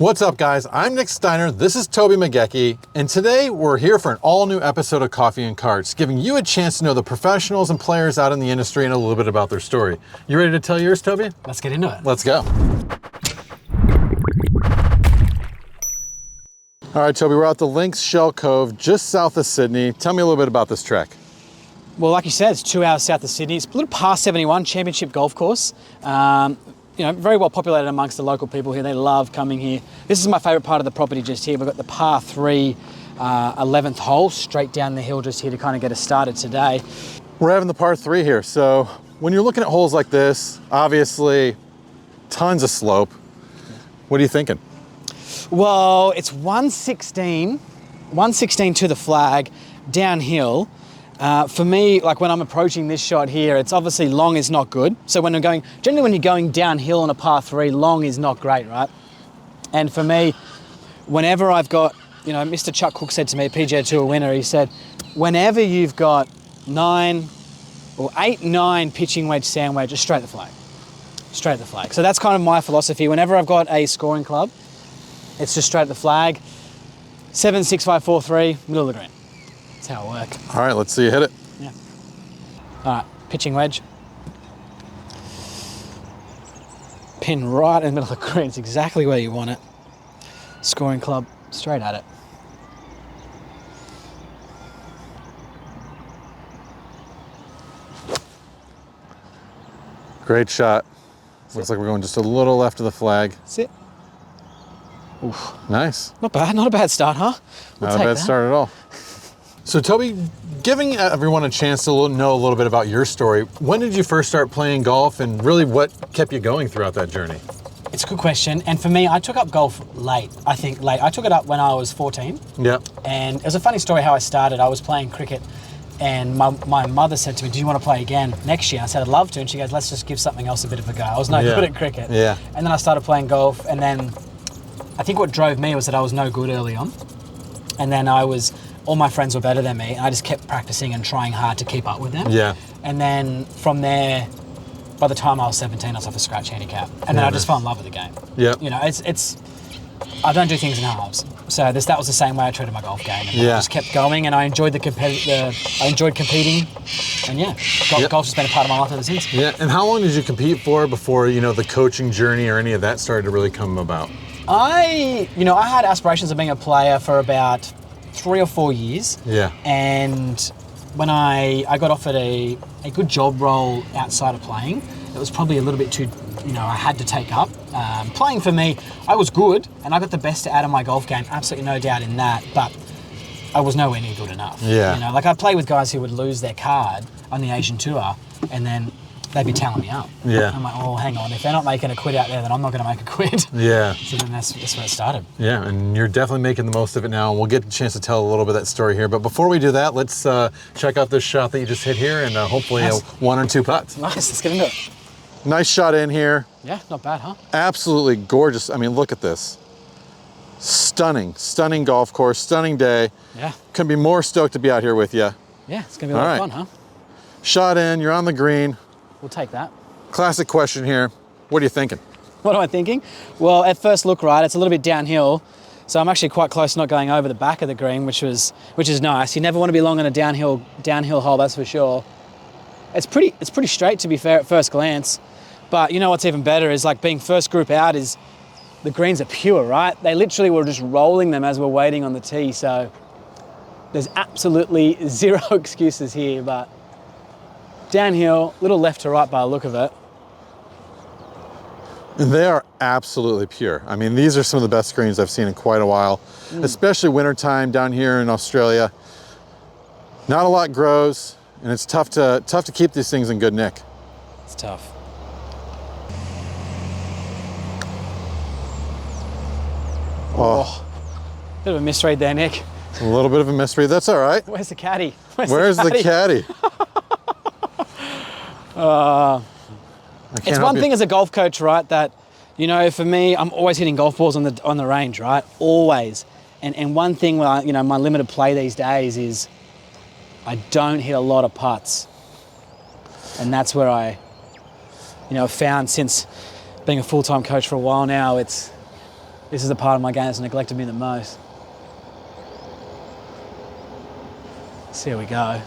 What's up, guys? I'm Nick Steiner, this is Toby McGeachie, and today we're here for an all-new episode of Coffee and Carts, giving you a chance to know the professionals and players out in the industry and a little bit about their story. You ready to tell yours, Toby? Let's get into it. Let's go. All right, Toby, we're out the Links Shell Cove, just south of Sydney. Tell me a little bit about this trek. Well, like you said, it's 2 hours south of Sydney. It's a little past 71, championship golf course. Very well populated amongst the local people here. They love coming here. This is my favourite part of the property just here. We've got the par 3 11th hole straight down the hill just here to kind of get us started today. We're having the par 3 here. So when you're looking at holes like this, obviously tons of slope. What are you thinking? Well, it's 116 to the flag, downhill. For me, like when I'm approaching this shot here, it's obviously long is not good. So generally when you're going downhill on a par 3, long is not great, right? And for me, whenever I've got, Mr. Chuck Cook said to me, PGA Tour winner, he said, whenever you've got 9 or 8, 9 pitching wedge, sand wedge, just straight the flag. Straight at the flag. So that's kind of my philosophy. Whenever I've got a scoring club, it's just straight at the flag. 7, 6, 5, 4, 3, middle of the green. That's how it works. All right, let's see you hit it. Yeah. All right, pitching wedge. Pin right in the middle of the green. It's exactly where you want it. Scoring club, straight at it. Great shot. Looks like we're going just a little left of the flag. That's it. Oof. Nice. Not bad. Not a bad start, huh? Not a bad start at all. So Toby, giving everyone a chance to know a little bit about your story, when did you first start playing golf and really what kept you going throughout that journey? It's a good question. And for me, I took up golf late. I took it up when I was 14. Yeah. And it was a funny story how I started. I was playing cricket and my mother said to me, do you want to play again next year? I said, I'd love to. And she goes, let's just give something else a bit of a go. I was no good at cricket. Yeah. And then I started playing golf. And then I think what drove me was that I was no good early on. And then all my friends were better than me, and I just kept practicing and trying hard to keep up with them. Yeah. And then from there, by the time I was 17, I was off a scratch handicap, and then I just fell in love with the game. Yeah. It's I don't do things in halves. So that was the same way I treated my golf game. And I just kept going, and I enjoyed I enjoyed competing, and golf's just been a part of my life ever since. Yeah. And how long did you compete for before the coaching journey or any of that started to really come about? I had aspirations of being a player for about 3 or 4 years. Yeah. And when I got offered a good job role outside of playing, it was probably a little bit too, I had to take up. Playing for me, I was good and I got the best out of my golf game, absolutely no doubt in that, but I was nowhere near good enough. Yeah. I'd play with guys who would lose their card on the Asian tour and then they'd be tallying me up. Yeah. I'm like, oh, hang on, if they're not making a quid out there, then I'm not going to make a quid. Yeah. So then that's where it started. Yeah, and you're definitely making the most of it now, and we'll get a chance to tell a little bit of that story here. But before we do that, let's check out this shot that you just hit here, and hopefully nice. 1 or 2 putts. Nice, let's get into it. Nice shot in here. Yeah, not bad, huh? Absolutely gorgeous. I mean, look at this. Stunning golf course, stunning day. Yeah. Couldn't be more stoked to be out here with you. Yeah, it's going to be a lot of fun, huh? Shot in, you're on the green. We'll take that. Classic question here. What are you thinking? What am I thinking? Well, at first look, right, it's a little bit downhill. So I'm actually quite close to not going over the back of the green, which is nice. You never want to be long on a downhill hole, that's for sure. It's pretty straight, to be fair, at first glance. But what's even better is being first group out is the greens are pure, right? They literally were just rolling them as we're waiting on the tee. So there's absolutely zero excuses here, but downhill, little left to right by the look of it. They are absolutely pure. I mean, these are some of the best greens I've seen in quite a while, especially wintertime down here in Australia. Not a lot grows, and it's tough to keep these things in good nick. It's tough. Oh. Bit of a misread there, Nick. A little bit of a misread. That's all right. Where's the caddy? Where's the caddy? It's one thing as a golf coach, right, that, for me, I'm always hitting golf balls on the range, right? Always. And one thing, my limited play these days is I don't hit a lot of putts. And that's where I, found since being a full-time coach for a while now, it's This is the part of my game that's neglected me the most. See how we go.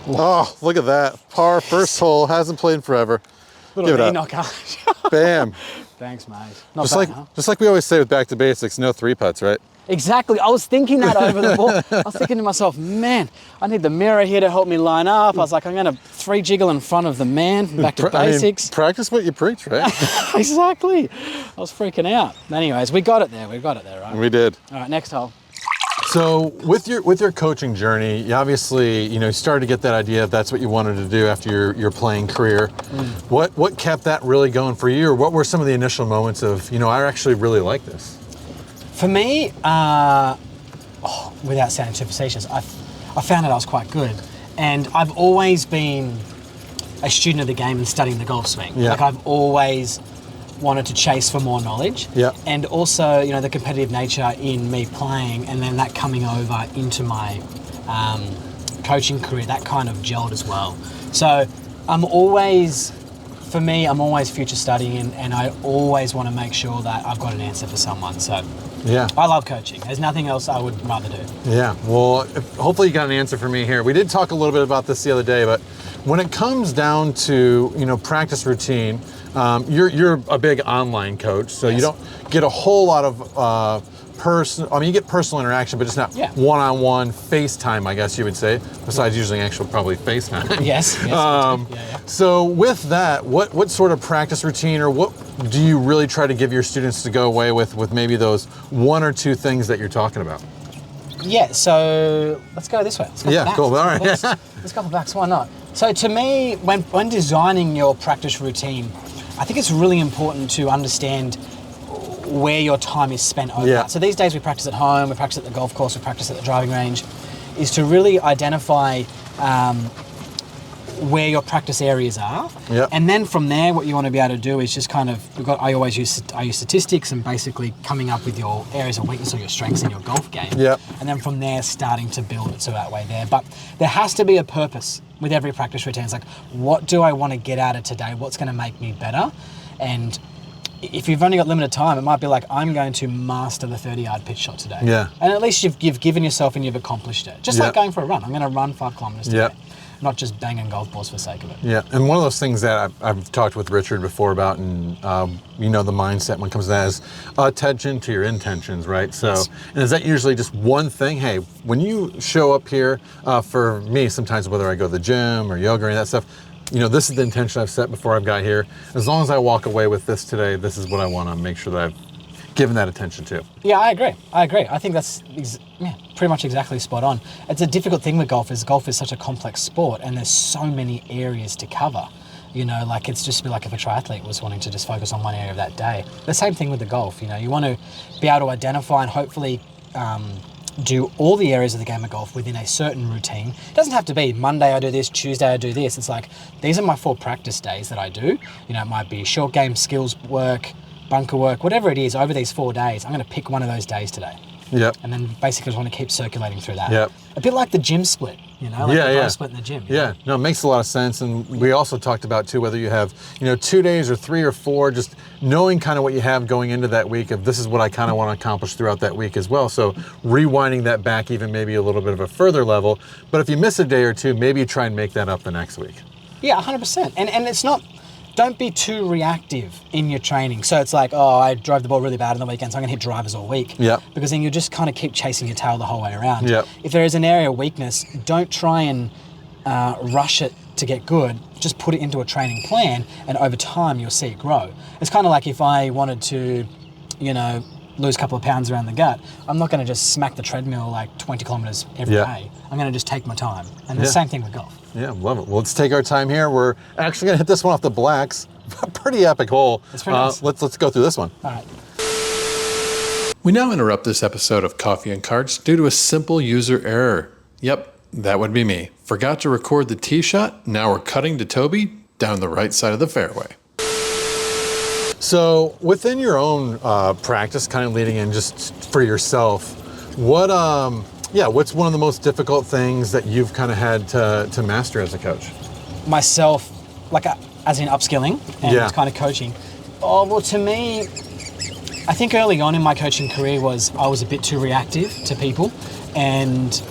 Oh, look at that. Par, first hole, hasn't played in forever. Little Give it knee up. knocker. Bam. Thanks, mate. Not bad, huh? Just like we always say with back to basics, no three putts, right? Exactly. I was thinking that over the ball. I was thinking to myself, man, I need the mirror here to help me line up. I was like, I'm going to 3-jiggle in front of the man. Back to basics. Practice what you preach, right? Exactly. I was freaking out. Anyways, we got it there. We got it there, right? We did. All right, next hole. So with your coaching journey, you obviously, you started to get that idea if that's what you wanted to do after your playing career. What kept that really going for you, or what were some of the initial moments of, I actually really like this? For me, without sounding too facetious, I found that I was quite good. And I've always been a student of the game and studying the golf swing. Yeah. Like I've always wanted to chase for more knowledge. Yeah. And also, the competitive nature in me playing, and then that coming over into my coaching career, that kind of gelled as well. So I'm always future studying, and I always want to make sure that I've got an answer for someone. So yeah, I love coaching. There's nothing else I would rather do. Yeah, well, hopefully you got an answer for me here. We did talk a little bit about this the other day, but when it comes down to, practice routine, you're a big online coach, so Yes. you don't get a whole lot of you get personal interaction, but it's not one-on-one FaceTime, I guess you would say, besides using actual probably FaceTime. Yes. Yeah. So with that, what sort of practice routine, or what do you really try to give your students to go away with maybe those one or two things that you're talking about? Yeah, so let's go this way. Let's go Yeah, back. cool. All right. Let's go backs, why not? So to me, when designing your practice routine, I think it's really important to understand where your time is spent over. Yeah. So these days we practice at home, we practice at the golf course, we practice at the driving range, is to really identify where your practice areas are. Yep. And then from there, what you want to be able to do is just kind of, I use statistics and basically coming up with your areas of weakness or your strengths in your golf game. Yep. And then from there, starting to build it so that way there. But there has to be a purpose with every practice routine. It's like, what do I want to get out of today? What's going to make me better? And if you've only got limited time, it might be like, I'm going to master the 30-yard pitch shot today. Yeah. And at least you've given yourself and you've accomplished it. Just like Yep. going for a run. I'm going to run 5 kilometers today. Yep. Not just banging golf balls for the sake of it. Yeah, and one of those things that I've talked with Richard before about, and the mindset when it comes to that is attention to your intentions, right? So, Yes. and is that usually just one thing? Hey, when you show up here, for me, sometimes whether I go to the gym or yoga or any of that stuff, this is the intention I've set before I've got here. As long as I walk away with this today, this is what I want to make sure that I've given that attention to. Yeah, I agree. I think that's pretty much exactly spot on. It's a difficult thing with golf is such a complex sport, and there's so many areas to cover. Like it's just be like if a triathlete was wanting to just focus on one area of that day. The same thing with the golf. You want to be able to identify and hopefully do all the areas of the game of golf within a certain routine. It doesn't have to be Monday I do this, Tuesday I do this. It's like, these are my 4 practice days that I do. It might be short game skills work, bunker work, whatever it is over these 4 days. I'm going to pick one of those days today. Yep. And then basically just want to keep circulating through that. Yep. A bit like the gym split, like the bro split in the gym. Yeah, no, it makes a lot of sense. And we also talked about too, whether you have, 2 days or 3 or 4, just knowing kind of what you have going into that week of this is what I kind of want to accomplish throughout that week as well. So rewinding that back even maybe a little bit of a further level. But if you miss a day or two, maybe you try and make that up the next week. Yeah, 100%. And it's not, don't be too reactive in your training. So it's like, I drove the ball really bad on the weekend, so I'm going to hit drivers all week. Yep. Because then you just kind of keep chasing your tail the whole way around. Yep. If there is an area of weakness, don't try and rush it to get good. Just put it into a training plan, and over time you'll see it grow. It's kind of like if I wanted to, lose a couple of pounds around the gut, I'm not going to just smack the treadmill like 20 kilometers every day. I'm going to just take my time. And the same thing with golf. Yeah, love it. Well, let's take our time here. We're actually going to hit this one off the blacks. Pretty epic hole. That's pretty nice. Let's go through this one. All right. We now interrupt this episode of Coffee and Carts due to a simple user error. Yep, that would be me. Forgot to record the tee shot. Now we're cutting to Toby down the right side of the fairway. So within your own practice, kind of leading in just for yourself, what's one of the most difficult things that you've kind of had to master as a coach? Myself, as in upskilling and kind of coaching, Oh, well, to me, I think early on in my coaching career I was a bit too reactive to people, and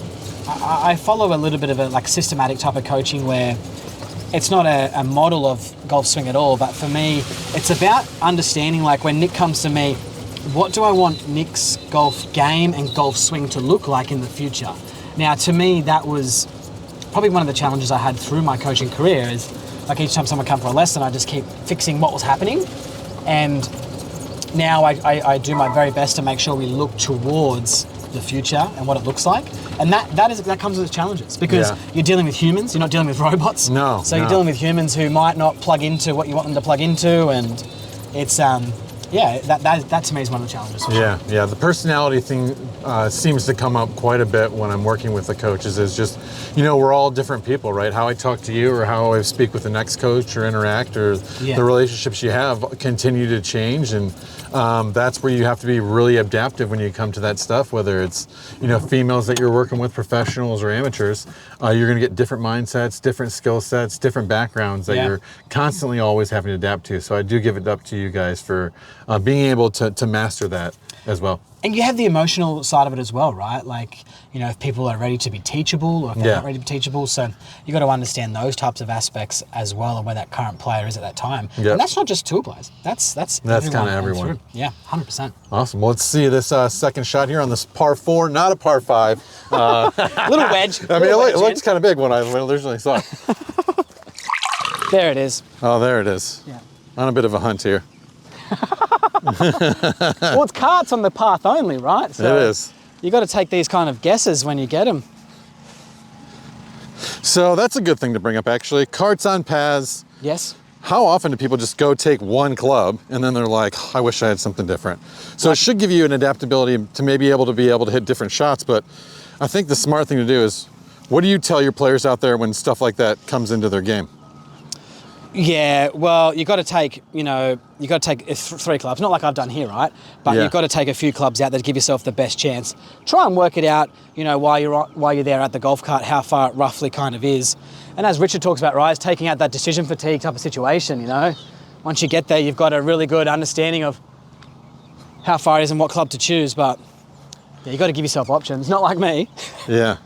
I follow a little bit of a like systematic type of coaching where it's not a model of golf swing at all, but for me, it's about understanding, like when Nick comes to me, what do I want Nick's golf game and golf swing to look like in the future? Now, to me, that was probably one of the challenges I had through my coaching career is like each time someone come for a lesson, I just keep fixing what was happening. And now I do my very best to make sure we look towards the future and what it looks like. And that comes with challenges because you're dealing with humans, you're not dealing with robots. No. So you're dealing with humans who might not plug into what you want them to plug into, and it's that to me is one of the challenges. Yeah. The personality thing seems to come up quite a bit when I'm working with the coaches. Is just, we're all different people, right? How I talk to you, or how I speak with the next coach, or interact, or the relationships you have continue to change, and that's where you have to be really adaptive when you come to that stuff. Whether it's females that you're working with, professionals or amateurs, you're going to get different mindsets, different skill sets, different backgrounds that you're constantly always having to adapt to. So I do give it up to you guys for being able to master that as well. And you have the emotional side of it as well, right? Like, if people are ready to be teachable or if they're not ready to be teachable. So you got to understand those types of aspects as well, and where that current player is at that time. Yep. And that's not just tour players. That's kind of everyone. Yeah, 100%. Awesome. Well, let's see this second shot here on this par 4, not a par 5. Little wedge. I mean, it looks kind of big when I originally saw it. There it is. Oh, there it is. Yeah. On a bit of a hunt here. Well, it's carts on the path only, right? So it is. You got to take these kind of guesses when you get them. So that's a good thing to bring up, actually. Carts on paths. Yes. How often do people just go take one club and then they're like, I wish I had something different? So it should give you an adaptability to maybe able to hit different shots. But I think the smart thing to do is, what do you tell your players out there when stuff like that comes into their game? Yeah, well, you got to take 3 clubs. Not like I've done here, right? But you've got to take a few clubs out that give yourself the best chance. Try and work it out, while you're there at the golf cart, how far it roughly kind of is. And as Richard talks about, right, is taking out that decision fatigue type of situation. Once you get there, you've got a really good understanding of how far it is and what club to choose. But you got to give yourself options. Not like me. Yeah.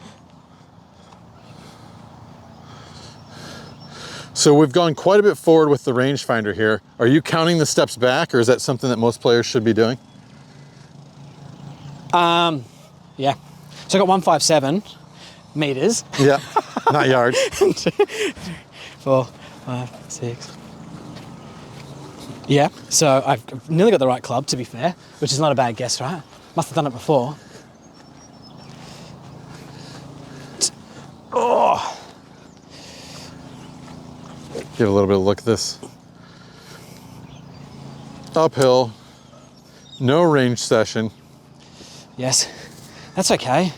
So we've gone quite a bit forward with the rangefinder here. Are you counting the steps back, or is that something that most players should be doing? Yeah. So I got 157 meters. Yeah, not yards. 4, 5, 6. Yeah, so I've nearly got the right club, to be fair, which is not a bad guess, right? Must have done it before. Oh. Give a little bit of a look at this. Uphill, no range session. Yes, that's okay.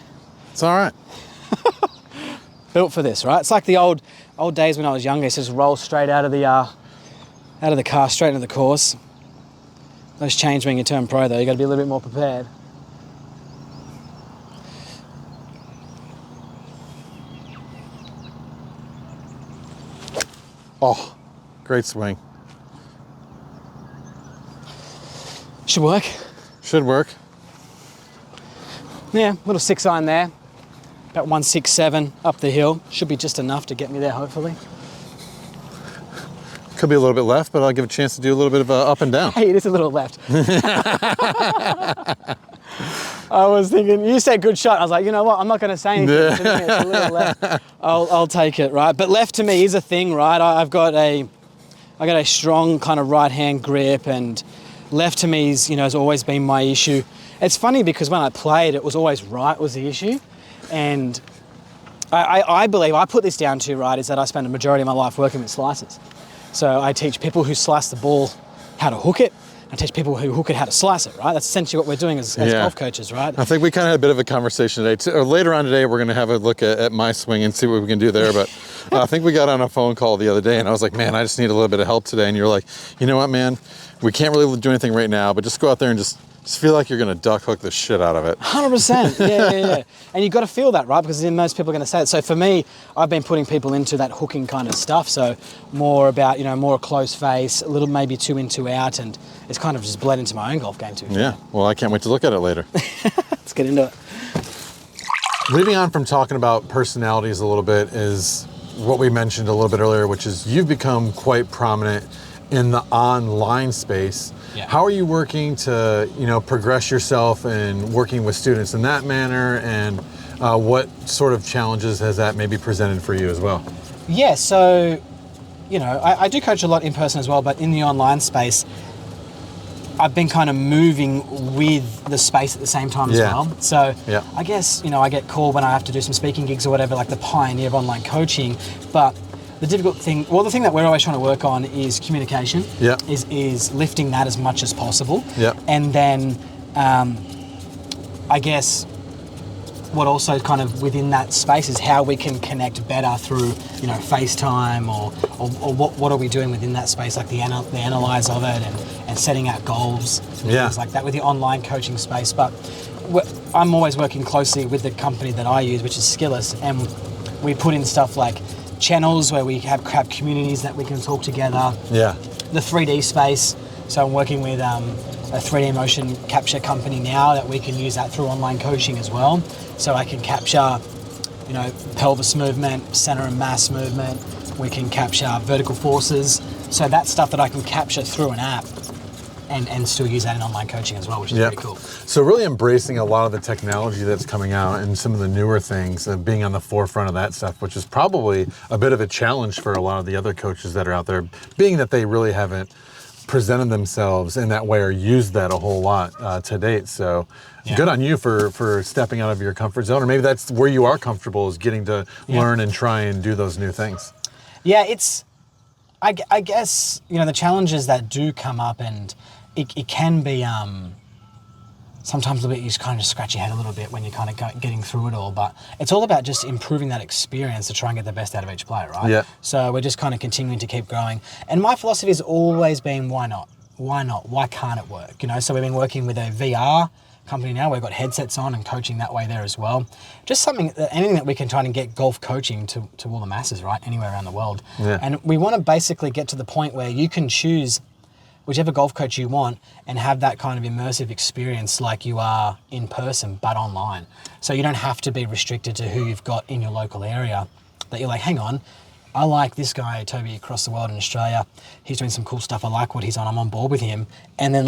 It's all right. Built for this, right? It's like the old days when I was younger. It's just roll straight out of the car, straight into the course. Those change when you turn pro, though. You got to be a little bit more prepared. Oh, great swing. Should work. Should work. Yeah, little 6-iron there. About 167 up the hill. Should be just enough to get me there, hopefully. Could be a little bit left, but I'll give a chance to do a little bit of up and down. Hey, it is a little left. I was thinking, you said good shot. I was like, you know what? I'm not going to say anything. It's a little left. I'll take it, right? But left to me is a thing, right? I got a strong kind of right hand grip, and left to me is, has always been my issue. It's funny because when I played, it was always right was the issue, and I believe I put this down to, right, is that I spend a majority of my life working with slicers. So I teach people who slice the ball how to hook it. I teach people who hook it how to slice it, right? That's essentially what we're doing as golf coaches, right? I think we kind of had a bit of a conversation today. Or later on today, we're going to have a look at my swing and see what we can do there. But I think we got on a phone call the other day, and I was like, man, I just need a little bit of help today. And you're like, you know what, man? we can't really do anything right now, but just go out there and just feel like you're going to duck hook the shit out of it. 100%. Yeah. And you've got to feel that, right? Because then most people are going to say it. So for me, I've been putting people into that hooking kind of stuff. So more about, more close face, a little maybe 2 in, 2 out, and it's kind of just bled into my own golf game too. Yeah. Well, I can't wait to look at it later. Let's get into it. Moving on from talking about personalities a little bit is what we mentioned a little bit earlier, which is you've become quite prominent in the online space. Yeah. How are you working to, progress yourself and working with students in that manner, and what sort of challenges has that maybe presented for you as well? Yeah, so, I do coach a lot in person as well, but in the online space, I've been kind of moving with the space at the same time as well. So I guess, I get called when I have to do some speaking gigs or whatever, like the pioneer of online coaching, but the difficult thing, the thing that we're always trying to work on is communication. Yeah. Is lifting that as much as possible. Yeah. And then, I guess, what also kind of within that space is how we can connect better through, FaceTime or what are we doing within that space, like the analyze of it and setting out goals, things like that with the online coaching space. But I'm always working closely with the company that I use, which is Skillus, and we put in stuff like channels where we have communities that we can talk together. Yeah. The 3D space. So I'm working with a 3D motion capture company now that we can use that through online coaching as well. So I can capture, pelvis movement, center and mass movement. We can capture vertical forces. So that's stuff that I can capture through an app and still use that in online coaching as well, which is pretty cool. So really embracing a lot of the technology that's coming out and some of the newer things and being on the forefront of that stuff, which is probably a bit of a challenge for a lot of the other coaches that are out there, being that they really haven't presented themselves in that way or used that a whole lot to date. So good on you for stepping out of your comfort zone, or maybe that's where you are comfortable, is getting to learn and try and do those new things. Yeah, I guess, the challenges that do come up, and it can be sometimes a little bit, you just kind of scratch your head a little bit when you're kind of getting through it all, but it's all about just improving that experience to try and get the best out of each player, right? Yeah. So we're just kind of continuing to keep growing. And my philosophy has always been, why not? Why not? Why can't it work? So we've been working with a VR company now. We've got headsets on and coaching that way there as well. Just anything that we can try and get golf coaching to all the masses, right? Anywhere around the world. Yeah. And we want to basically get to the point where you can choose whichever golf coach you want and have that kind of immersive experience like you are in person, but online. So you don't have to be restricted to who you've got in your local area. That you're like, hang on, I like this guy, Toby, across the world in Australia. He's doing some cool stuff. I like what he's on. I'm on board with him. And then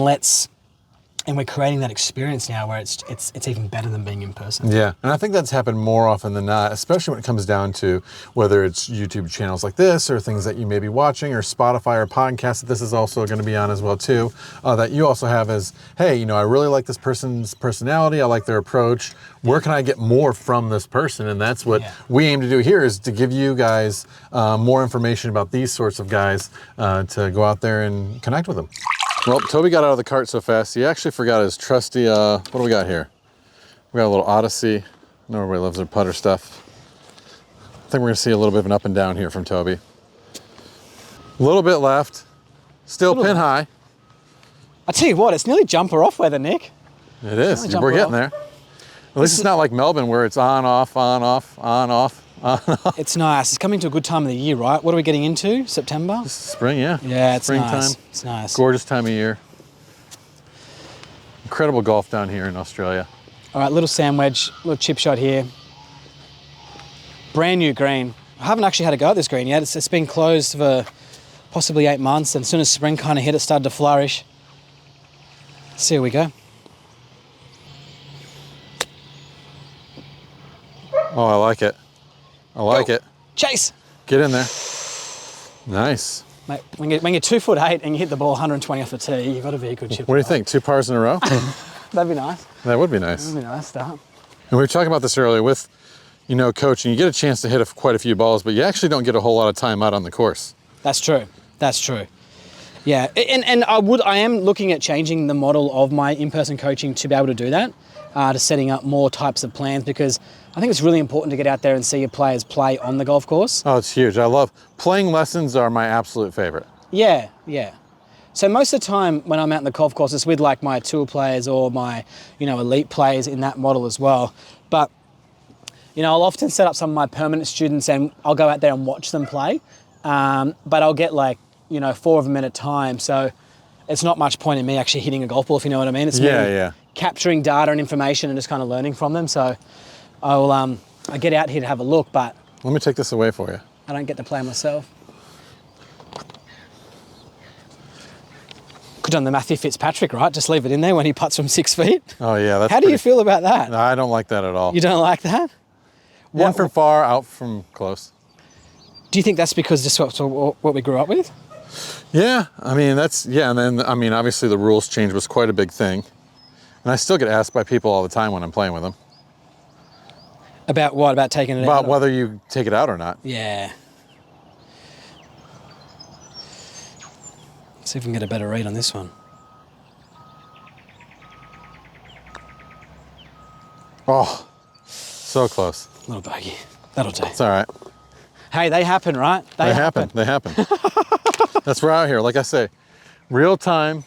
we're creating that experience now where it's even better than being in person. Yeah, and I think that's happened more often than not, especially when it comes down to whether it's YouTube channels like this or things that you may be watching, or Spotify or podcasts that this is also going to be on as well too, that you also have as, hey, I really like this person's personality, I like their approach, where can I get more from this person? And that's what we aim to do here, is to give you guys more information about these sorts of guys to go out there and connect with them. Well, Toby got out of the cart so fast, he actually forgot his trusty, what do we got here? We got a little Odyssey. I know everybody loves their putter stuff. I think we're gonna see a little bit of an up and down here from Toby. A little bit left, still pin high. I tell you what, it's nearly jumper off weather, Nick. It is, we're getting there. At least it's not like Melbourne where it's on, off, on, off, on, off. It's nice. It's coming to a good time of the year, right? What are we getting into? September? This is spring, yeah. Yeah, it's springtime. Nice. It's nice. Gorgeous time of year. Incredible golf down here in Australia. All right, little sand wedge, little chip shot here. Brand new green. I haven't actually had a go at this green yet. It's been closed for possibly 8 months, and as soon as spring kind of hit, it started to flourish. Let's see how we go. Oh, I like it. I like it. Chase. Get in there. Nice. Mate, when you're 2'8" and you hit the ball 120 off the tee, you've got to be a good chip. What do you think? 2 pars in a row? That'd be nice. That would be nice. That would be a nice start. And we were talking about this earlier with, coaching. You get a chance to hit quite a few balls, but you actually don't get a whole lot of time out on the course. That's true. That's true. Yeah, and I am looking at changing the model of my in-person coaching to be able to do that, to setting up more types of plans, because I think it's really important to get out there and see your players play on the golf course. Oh, it's huge. I love playing lessons are my absolute favorite. Yeah, yeah. So most of the time when I'm out in the golf course, it's with like my tour players or my, elite players in that model as well. But, I'll often set up some of my permanent students and I'll go out there and watch them play. But I'll get 4 of them at a time. So it's not much point in me actually hitting a golf ball, if you know what I mean. It's me capturing data and information and just kind of learning from them. So I get out here to have a look, but Let me take this away for you. I don't get to play myself. Could have done the Matthew Fitzpatrick, right? Just leave it in there when he putts from 6 feet. Oh yeah, that's How do you feel about that? No, I don't like that at all. You don't like that? In from far, out from close. Do you think that's because this is what we grew up with? Yeah, and then, obviously the rules change was quite a big thing. And I still get asked by people all the time when I'm playing with them. About what? About taking it out? About whether you take it out or not. Yeah. See if we can get a better read on this one. Oh, so close. Little bogey. That'll do. It's all right. Hey, they happen, right? They happen. That's we're out here. Like I say, real time,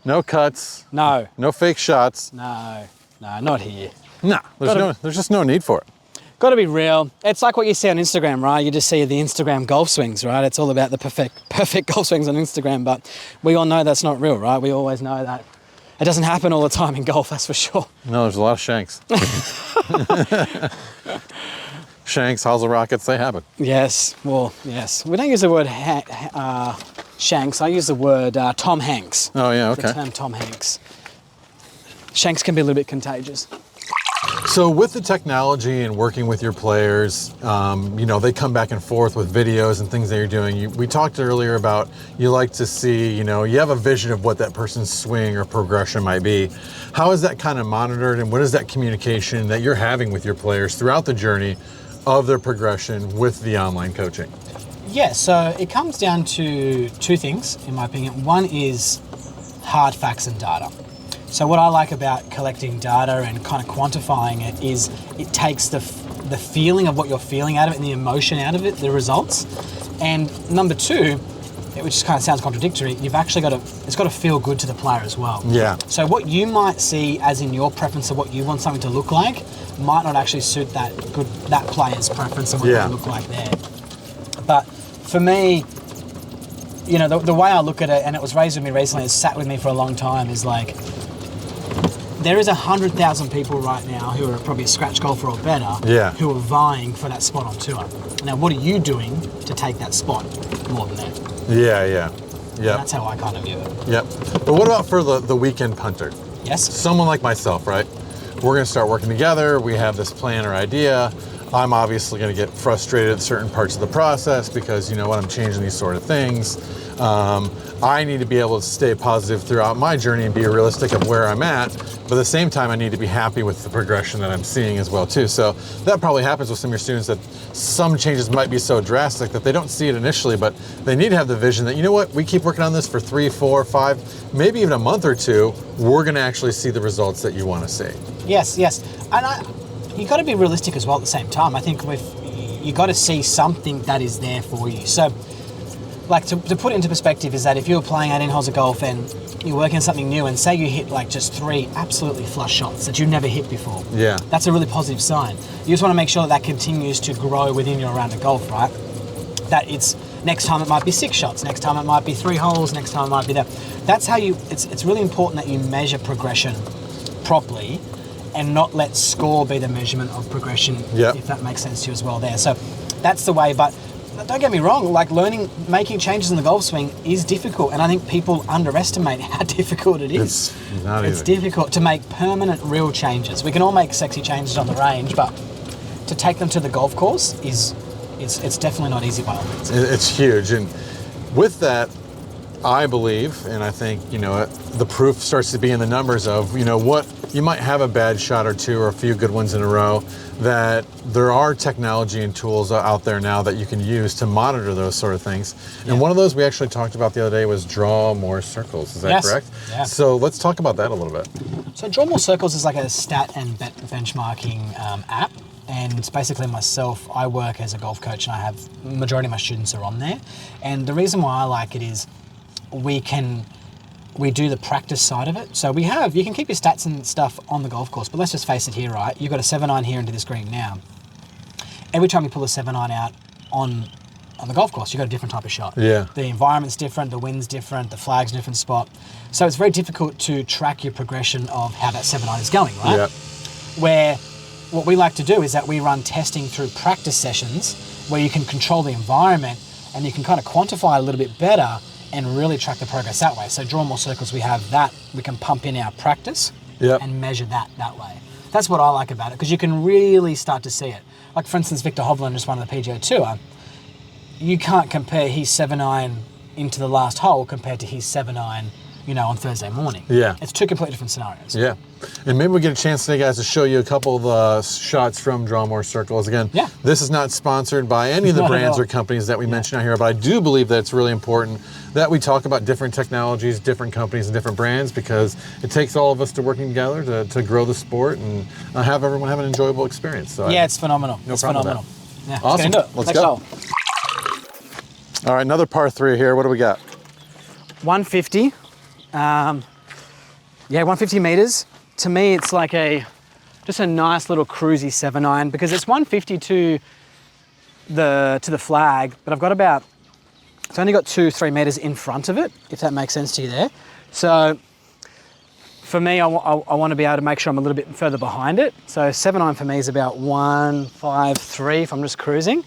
no cuts. No. No fake shots. No, not here. Nah, there's just no need for it. Got to be real. It's like what you see on Instagram, right? You just see the Instagram golf swings, right? It's all about the perfect golf swings on Instagram, but we all know that's not real, right? We always know that it doesn't happen all the time in golf, that's for sure. No, there's a lot of shanks. Shanks, hosel rockets, they happen. Yes, well, yes. We don't use the word shanks. I use the word Tom Hanks. Oh yeah, okay. The term Tom Hanks. Shanks can be a little bit contagious. So with the technology and working with your players, they come back and forth with videos and things that you're doing. We talked earlier about you like to see, you have a vision of what that person's swing or progression might be. How is that kind of monitored, and what is that communication that you're having with your players throughout the journey of their progression with the online coaching? Yeah, so it comes down to two things, in my opinion. One is hard facts and data. So what I like about collecting data and kind of quantifying it is it takes the feeling of what you're feeling out of it and the emotion out of it, the results. And number two, which kind of sounds contradictory, it's got to feel good to the player as well. Yeah. So what you might see as in your preference of what you want something to look like might not actually suit that player's preference of what they look like there. But for me, the way I look at it, and it was raised with me recently, it's sat with me for a long time, is like, there is 100,000 people right now who are probably a scratch golfer or better who are vying for that spot on tour. Now, what are you doing to take that spot more than them? Yeah. That's how I kind of view it. Yep. But what about for the weekend punter? Yes? Someone like myself, right? We're going to start working together. We have this plan or idea. I'm obviously going to get frustrated at certain parts of the process because, I'm changing these sort of things. I need to be able to stay positive throughout my journey and be realistic of where I'm at. But at the same time, I need to be happy with the progression that I'm seeing as well too. So that probably happens with some of your students, that some changes might be so drastic that they don't see it initially, but they need to have the vision that, we keep working on this for 3, 4, 5, maybe even a month or two, we're going to actually see the results that you want to see. Yes. And you got to be realistic as well at the same time. I think you got to see something that is there for you. So, like, to put it into perspective, is that if you're playing 18 holes of golf and you're working on something new, and say you hit like just 3 absolutely flush shots that you've never hit before, that's a really positive sign. You just want to make sure that continues to grow within your round of golf, right? That it's next time it might be 6 shots, next time it might be 3 holes, next time it might be that. That's how it's really important that you measure progression properly and not let score be the measurement of progression, if that makes sense to you as well there. So that's the way, but don't get me wrong, like making changes in the golf swing is difficult, and I think people underestimate how difficult it is. It's not easy. It's difficult to make permanent, real changes. We can all make sexy changes on the range, but to take them to the golf course it's definitely not easy by all means. It's huge, and with that, I believe, and I think, the proof starts to be in the numbers of, what you might have a bad shot or two or a few good ones in a row, that there are technology and tools out there now that you can use to monitor those sort of things. And one of those we actually talked about the other day was Draw More Circles. Is that correct? Yeah. So let's talk about that a little bit. So Draw More Circles is like a stat and bet benchmarking app. And it's basically myself, I work as a golf coach, and I have majority of my students are on there. And the reason why I like it is we do the practice side of it. So you can keep your stats and stuff on the golf course, but let's just face it here, right? You've got a 7-iron here into this green now. Every time you pull a 7-iron out on the golf course, you've got a different type of shot. Yeah. The environment's different, the wind's different, the flag's in a different spot. So it's very difficult to track your progression of how that 7-iron is going, right? Yeah. Where what we like to do is that we run testing through practice sessions where you can control the environment and you can kind of quantify a little bit better and really track the progress that way. So draw more circles, we have that, we can pump in our practice and measure that way. That's what I like about it, because you can really start to see it. Like for instance, Victor Hovland just won the PGA Tour. You can't compare his 7-iron into the last hole compared to his 7-iron, on Thursday morning. Yeah. It's two completely different scenarios. Yeah. And maybe we get a chance today, guys, to show you a couple of the shots from Draw More Circles. Again, this is not sponsored by any of the brands or companies that we mention out here, but I do believe that it's really important that we talk about different technologies, different companies, and different brands, because it takes all of us to working together to grow the sport and have everyone have an enjoyable experience. So it's phenomenal. It's phenomenal. Yeah, awesome. Let's go. All right, another par 3 here. What do we got? 150. 150 meters. To me, it's like just a nice little cruisy 7-iron, because it's 150 to the flag, but it's only got 2-3 meters in front of it, if that makes sense to you there. So for me, I want to be able to make sure I'm a little bit further behind it. So 7-iron for me is about 153 if I'm just cruising.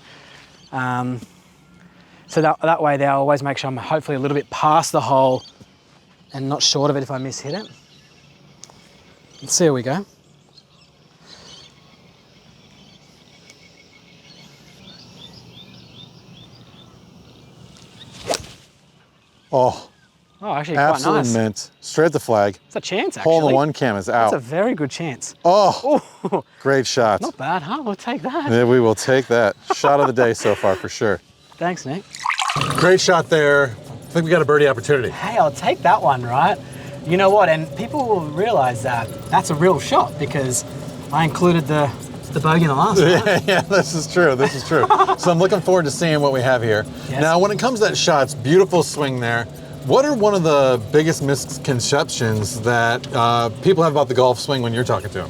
So that way there, I always make sure I'm hopefully a little bit past the hole and not short of it if I miss hit it. Let's see how we go. Oh, actually absolute quite nice. mint. Straight at the flag. It's a chance, actually. Hole in the 1 cam is out. That's a very good chance. Oh, great shot. Not bad, huh? We'll take that. Yeah, we will take that. Shot of the day so far, for sure. Thanks, Nick. Great shot there. I think we got a birdie opportunity. Hey, I'll take that one, right? You know what? And people will realize that that's a real shot, because I included the bogey in the last one. Yeah, this is true. This is true. So I'm looking forward to seeing what we have here. Yes. Now, when it comes to that shot, it's beautiful swing there. What are one of the biggest misconceptions that people have about the golf swing when you're talking to them?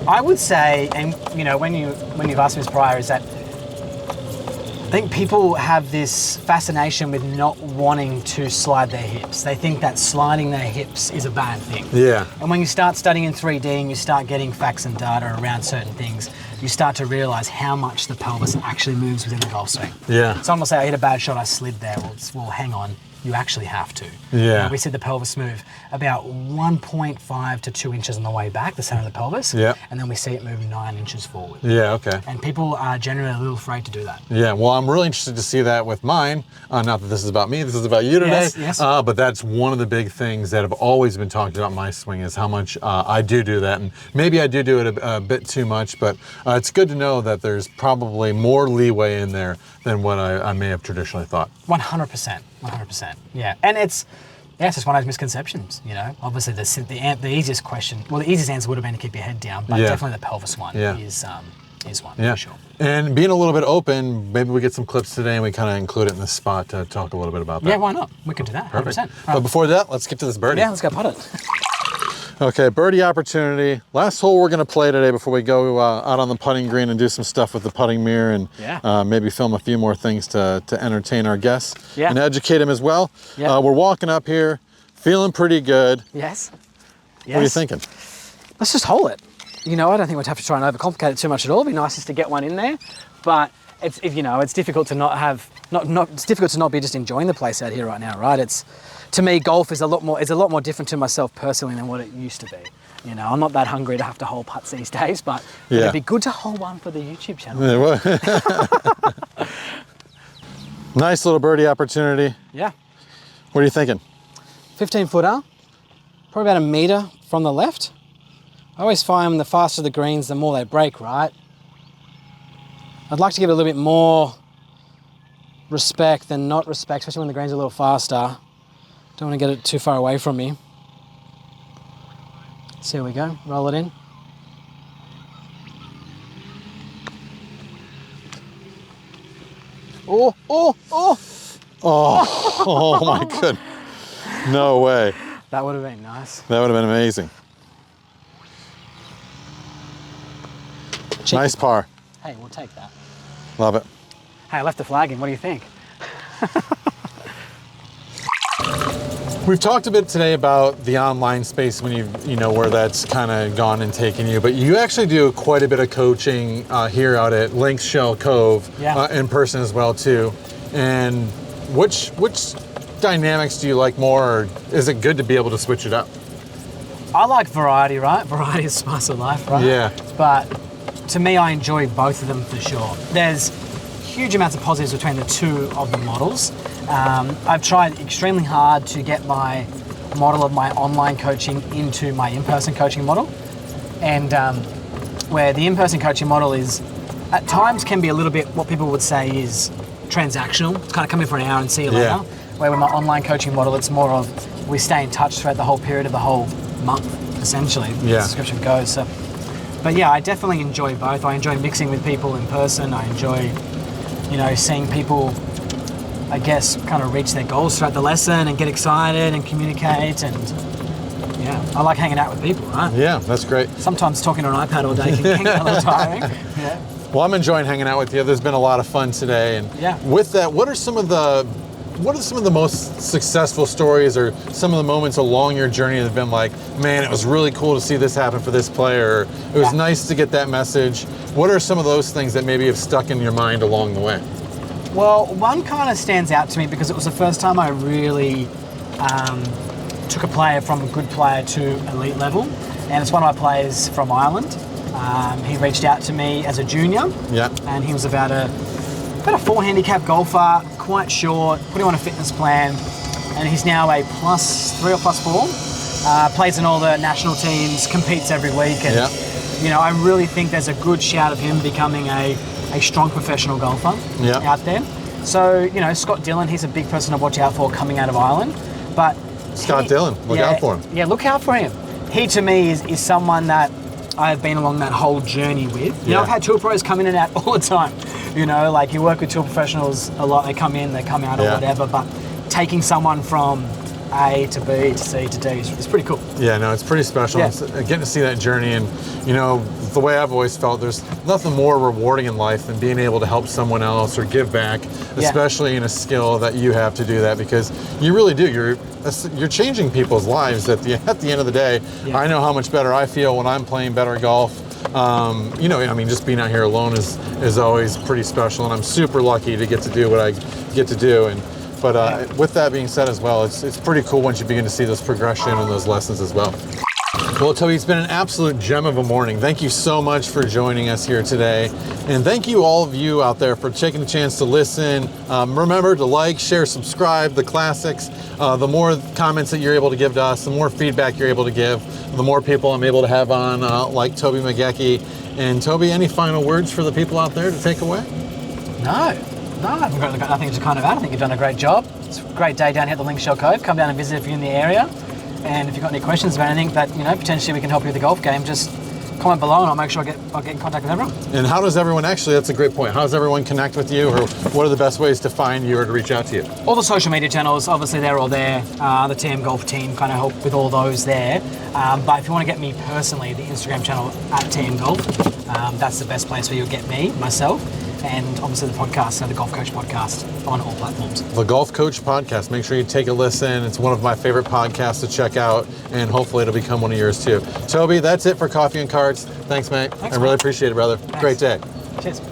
I would say, and when you've asked me this prior, is that I think people have this fascination with not wanting to slide their hips. They think that sliding their hips is a bad thing. Yeah. And when you start studying in 3D and you start getting facts and data around certain things, you start to realize how much the pelvis actually moves within the golf swing. Yeah. Someone will say, I hit a bad shot, I slid there. Well, hang on. You actually have to. Yeah. We see the pelvis move about 1.5 to 2 inches on the way back, the center of the pelvis. Yeah. And then we see it move 9 inches forward. Yeah, okay. And people are generally a little afraid to do that. Yeah, well, I'm really interested to see that with mine. Not that this is about me, this is about you today. Yes. But that's one of the big things that have always been talked about my swing, is how much I do that. And maybe I do it a bit too much, but it's good to know that there's probably more leeway in there than what I may have traditionally thought. 100%. 100%. Yeah. And it's just one of those misconceptions, Obviously, the easiest question, well, the easiest answer would have been to keep your head down, but definitely the pelvis one is one, for sure. And being a little bit open, maybe we get some clips today and we kind of include it in this spot to talk a little bit about that. Yeah, why not? We could do that. Perfect. 100%. But before that, let's get to this birdie. Yeah, let's go putt it. Okay, birdie opportunity. Last hole we're going to play today before we go out on the putting green and do some stuff with the putting mirror and maybe film a few more things to entertain our guests and educate them as well. Yeah. We're walking up here, feeling pretty good. Yes. What are you thinking? Let's just hole it. I don't think we'd have to try and overcomplicate it too much at all. It'd be nice just to get one in there, but it's difficult to it's difficult to not be just enjoying the place out here right now, right? To me, golf is a lot more different to myself personally than what it used to be. I'm not that hungry to have to hole putts these days, but it'd be good to hole one for the YouTube channel. Yeah, nice little birdie opportunity. Yeah. What are you thinking? 15-footer, probably about a meter from the left. I always find the faster the greens, the more they break, right? I'd like to give it a little bit more respect than not respect, especially when the greens are a little faster. Don't want to get it too far away from me. So here we go, roll it in. Oh, oh, oh! Oh, oh my goodness. No way. That would have been nice. That would have been amazing. Cheeky. Nice par. Hey, we'll take that. Love it. Hey, I left the flag in. What do you think? We've talked a bit today about the online space when you know where that's kind of gone and taken you, but you actually do quite a bit of coaching here out at Lynx Shell Cove in person as well too. And which dynamics do you like more, or is it good to be able to switch it up? I like variety, right? Variety is the spice of life, right? Yeah. But to me, I enjoy both of them for sure. There's huge amounts of positives between the two of the models. I've tried extremely hard to get my model of my online coaching into my in-person coaching model. And where the in-person coaching model is, at times can be a little bit what people would say is transactional. It's kind of come in for an hour and see you later. Where with my online coaching model, it's more of we stay in touch throughout the whole period of the whole month, essentially, as the subscription goes. So, but yeah, I definitely enjoy both. I enjoy mixing with people in person. I enjoy, seeing people, I guess, kind of reach their goals throughout the lesson and get excited and communicate. And yeah, I like hanging out with people, right? Yeah, that's great. Sometimes talking on an iPad all day can get a little tiring. Yeah. Well, I'm enjoying hanging out with you. There's been a lot of fun today. And with that, what are some of the most successful stories or some of the moments along your journey that have been like, man, it was really cool to see this happen for this player. It was nice to get that message. What are some of those things that maybe have stuck in your mind along the way? Well, one kind of stands out to me because it was the first time I really took a player from a good player to elite level. And it's one of my players from Ireland. He reached out to me as a junior. Yeah. And he was about a 4 handicap golfer, quite short, put him on a fitness plan. And he's now a +3 or +4. Plays in all the national teams, competes every week. And, I really think there's a good shout of him becoming a strong professional golfer out there. So, Scott Dillon, he's a big person to watch out for coming out of Ireland. But Scott Dillon, look out for him. Yeah, look out for him. He, to me, is someone that I've been along that whole journey with. I've had tour pros come in and out all the time. You work with tour professionals a lot. They come in, they come out or whatever. But taking someone from A to B to C to D is pretty cool. Yeah, no, it's pretty special. It's getting to see that journey. And, the way I've always felt, there's nothing more rewarding in life than being able to help someone else or give back, especially in a skill that you have to do that, because you really do. You're changing people's lives at the end of the day. I know how much better I feel when I'm playing better golf. Just being out here alone is always pretty special, and I'm super lucky to get to do what I get to do. But with that being said as well, it's pretty cool once you begin to see this progression and those lessons as well. Well, Toby, it's been an absolute gem of a morning. Thank you so much for joining us here today. And thank you all of you out there for taking the chance to listen. Remember to like, share, subscribe, the classics. The more comments that you're able to give to us, the more feedback you're able to give, the more people I'm able to have on, like Toby McGeachie. And Toby, any final words for the people out there to take away? No, I've got nothing to kind of add. I think you've done a great job. It's a great day down here at the Lynx Shell Cove. Come down and visit if you're in the area. And if you've got any questions about anything that, potentially we can help you with the golf game, just comment below and I'll make sure I'll get in contact with everyone. And how does everyone, actually, that's a great point. How does everyone connect with you, or what are the best ways to find you or to reach out to you? All the social media channels, obviously they're all there. The TM Golf team kind of help with all those there. But if you want to get me personally, the Instagram channel at TM Golf, that's the best place where you'll get me, myself. And obviously the podcast, so the Golf Coach Podcast on all platforms. The Golf Coach Podcast, make sure you take a listen. It's one of my favorite podcasts to check out, and hopefully it'll become one of yours too. Toby, that's it for Coffee and Cards. Thanks, mate. Thanks, I really appreciate it, brother. Thanks. Great day. Cheers.